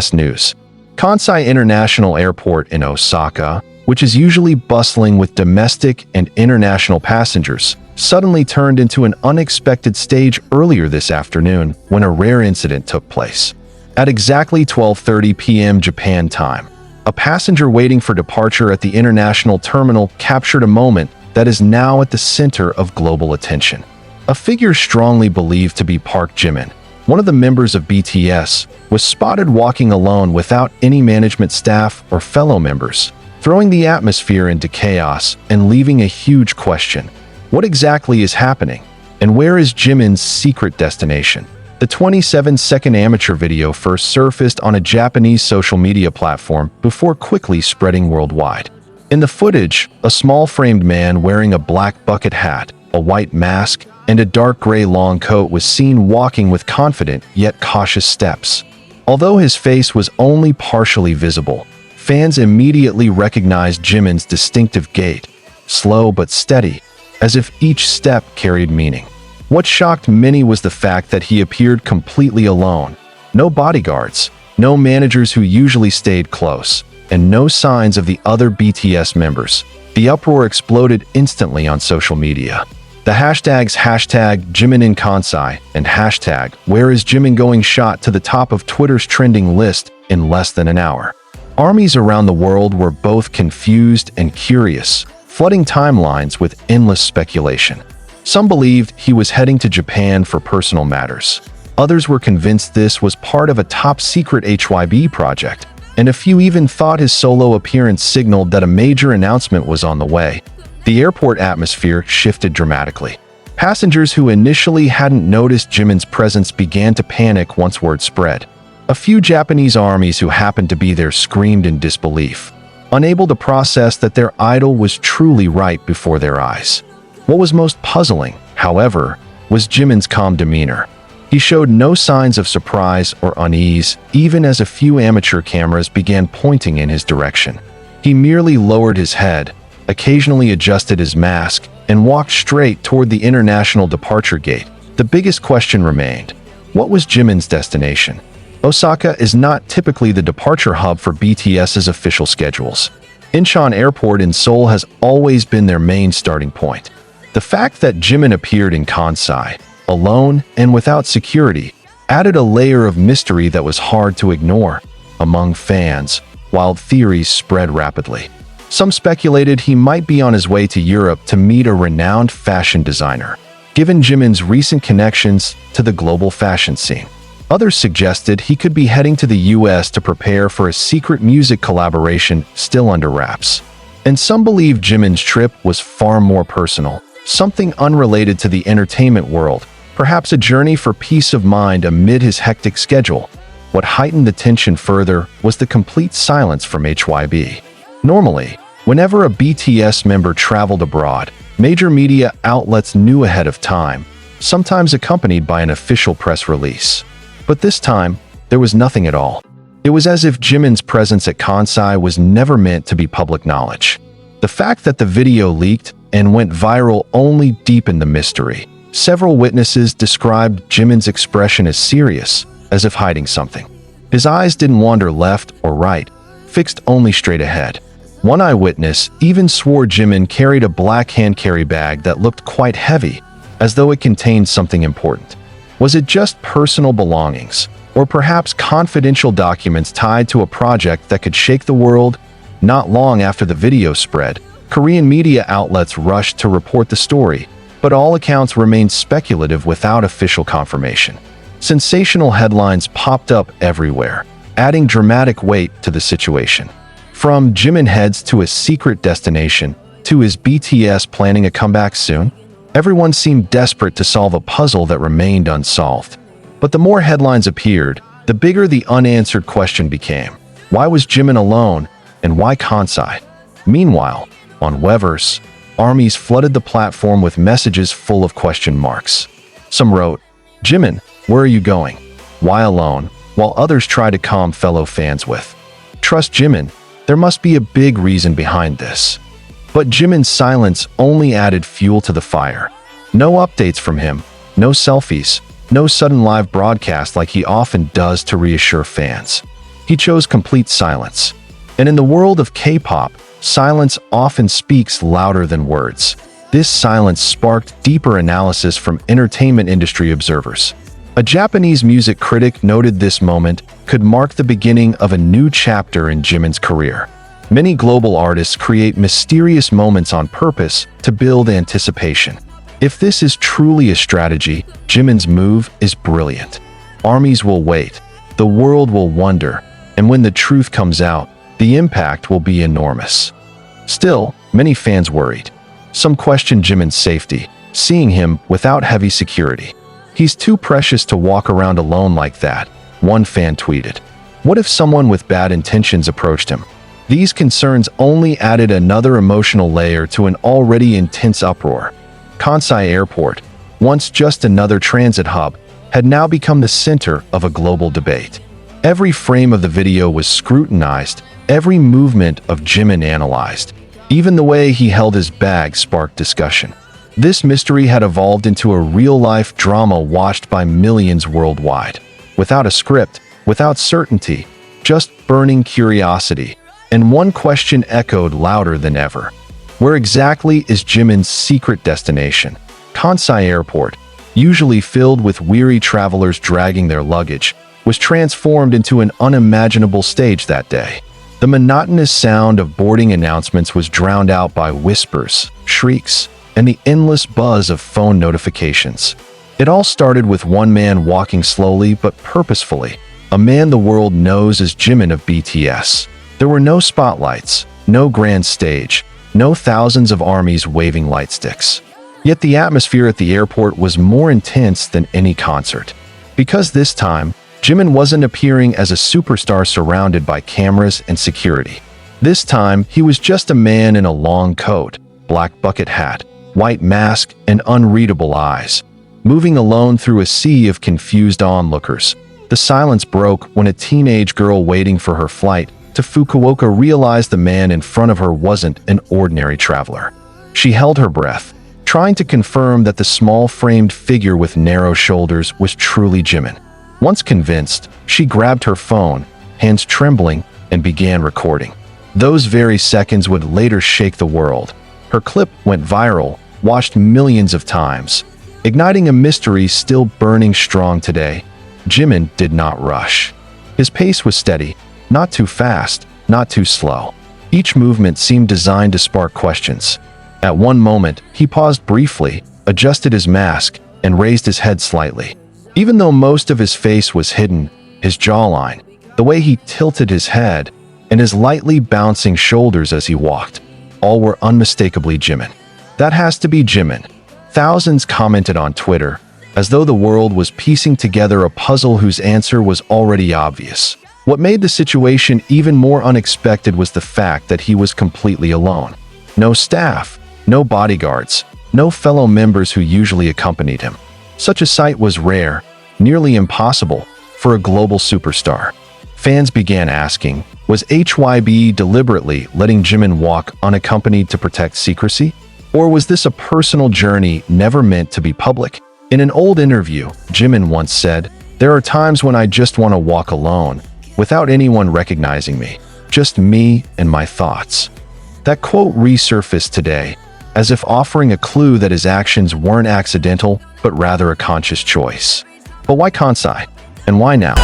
BTS news. Kansai International Airport in Osaka, which is usually bustling with domestic and international passengers, suddenly turned into an unexpected stage earlier this afternoon when a rare incident took place. At exactly 12:30 p.m. Japan time, a passenger waiting for departure at the international terminal captured a moment that is now at the center of global attention. A figure strongly believed to be Park Jimin, one of the members of BTS, was spotted walking alone without any management staff or fellow members, throwing the atmosphere into chaos and leaving a huge question. What exactly is happening? And where is Jimin's secret destination? The 27-second amateur video first surfaced on a Japanese social media platform before quickly spreading worldwide. In the footage, a small-framed man wearing a black bucket hat, a white mask, and a dark gray long coat was seen walking with confident yet cautious steps. Although his face was only partially visible, fans immediately recognized Jimin's distinctive gait, slow but steady, as if each step carried meaning. What shocked many was the fact that he appeared completely alone. No bodyguards, no managers who usually stayed close, and no signs of the other BTS members. The uproar exploded instantly on social media. The hashtags #Jimin in Kansai and #Where is Jimin going shot to the top of Twitter's trending list in less than an hour. Armies around the world were both confused and curious, flooding timelines with endless speculation. Some believed he was heading to Japan for personal matters. Others were convinced this was part of a top-secret HYB project, and a few even thought his solo appearance signaled that a major announcement was on the way. The airport atmosphere shifted dramatically. Passengers who initially hadn't noticed Jimin's presence began to panic once word spread. A few Japanese armies who happened to be there screamed in disbelief, unable to process that their idol was truly right before their eyes. What was most puzzling, however, was Jimin's calm demeanor. He showed no signs of surprise or unease, even as a few amateur cameras began pointing in his direction. He merely lowered his head, occasionally adjusted his mask, and walked straight toward the international departure gate. The biggest question remained: what was Jimin's destination? Osaka is not typically the departure hub for BTS's official schedules. Incheon Airport in Seoul has always been their main starting point. The fact that Jimin appeared in Kansai, alone and without security, added a layer of mystery that was hard to ignore. Among fans, wild theories spread rapidly. Some speculated he might be on his way to Europe to meet a renowned fashion designer, given Jimin's recent connections to the global fashion scene. Others suggested he could be heading to the US to prepare for a secret music collaboration still under wraps. And some believe Jimin's trip was far more personal, something unrelated to the entertainment world, perhaps a journey for peace of mind amid his hectic schedule. What heightened the tension further was the complete silence from HYB. Normally, whenever a BTS member traveled abroad, major media outlets knew ahead of time, sometimes accompanied by an official press release. But this time, there was nothing at all. It was as if Jimin's presence at Kansai was never meant to be public knowledge. The fact that the video leaked and went viral only deepened the mystery. Several witnesses described Jimin's expression as serious, as if hiding something. His eyes didn't wander left or right, fixed only straight ahead. One eyewitness even swore Jimin carried a black hand-carry bag that looked quite heavy, as though it contained something important. Was it just personal belongings, or perhaps confidential documents tied to a project that could shake the world? Not long after the video spread, Korean media outlets rushed to report the story, but all accounts remained speculative without official confirmation. Sensational headlines popped up everywhere, adding dramatic weight to the situation. From Jimin heads to a secret destination, to is BTS planning a comeback soon? Everyone seemed desperate to solve a puzzle that remained unsolved. But the more headlines appeared, the bigger the unanswered question became. Why was Jimin alone, and why Kansai? Meanwhile, on Weverse, armies flooded the platform with messages full of question marks. Some wrote, "Jimin, where are you going? Why alone?" while others tried to calm fellow fans with, "Trust Jimin, there must be a big reason behind this." But Jimin's silence only added fuel to the fire. No updates from him, no selfies, no sudden live broadcast like he often does to reassure fans. He chose complete silence. And in the world of K-pop, silence often speaks louder than words. This silence sparked deeper analysis from entertainment industry observers. A Japanese music critic noted this moment could mark the beginning of a new chapter in Jimin's career. Many global artists create mysterious moments on purpose to build anticipation. If this is truly a strategy, Jimin's move is brilliant. Armies will wait, the world will wonder, and when the truth comes out, the impact will be enormous. Still, many fans worried. Some questioned Jimin's safety, seeing him without heavy security. "He's too precious to walk around alone like that," one fan tweeted. What if someone with bad intentions approached him? These concerns only added another emotional layer to an already intense uproar. Kansai Airport, once just another transit hub, had now become the center of a global debate. Every frame of the video was scrutinized, every movement of Jimin analyzed. Even the way he held his bag sparked discussion. This mystery had evolved into a real-life drama watched by millions worldwide. Without a script, without certainty, just burning curiosity. And one question echoed louder than ever. Where exactly is Jimin's secret destination? Kansai Airport, usually filled with weary travelers dragging their luggage, was transformed into an unimaginable stage that day. The monotonous sound of boarding announcements was drowned out by whispers, shrieks, and the endless buzz of phone notifications. It all started with one man walking slowly but purposefully, a man the world knows as Jimin of BTS. There were no spotlights, no grand stage, no thousands of armies waving light sticks. Yet the atmosphere at the airport was more intense than any concert. Because this time, Jimin wasn't appearing as a superstar surrounded by cameras and security. This time, he was just a man in a long coat, black bucket hat, white mask, and unreadable eyes, moving alone through a sea of confused onlookers. The silence broke when a teenage girl waiting for her flight to Fukuoka realized the man in front of her wasn't an ordinary traveler. She held her breath, trying to confirm that the small framed figure with narrow shoulders was truly Jimin. Once convinced, she grabbed her phone, hands trembling, and began recording. Those very seconds would later shake the world. Her clip went viral, watched millions of times, igniting a mystery still burning strong today. Jimin did not rush. His pace was steady, not too fast, not too slow. Each movement seemed designed to spark questions. At one moment, he paused briefly, adjusted his mask, and raised his head slightly. Even though most of his face was hidden, his jawline, the way he tilted his head, and his lightly bouncing shoulders as he walked, all were unmistakably Jimin. That has to be Jimin. Thousands commented on Twitter, as though the world was piecing together a puzzle whose answer was already obvious. What made the situation even more unexpected was the fact that he was completely alone. No staff, no bodyguards, no fellow members who usually accompanied him. Such a sight was rare, nearly impossible, for a global superstar. Fans began asking, was HYB deliberately letting Jimin walk unaccompanied to protect secrecy? Or was this a personal journey never meant to be public? In an old interview, Jimin once said, "There are times when I just want to walk alone, without anyone recognizing me, just me and my thoughts." That quote resurfaced today, as if offering a clue that his actions weren't accidental, but rather a conscious choice. But why Kansai? And why now?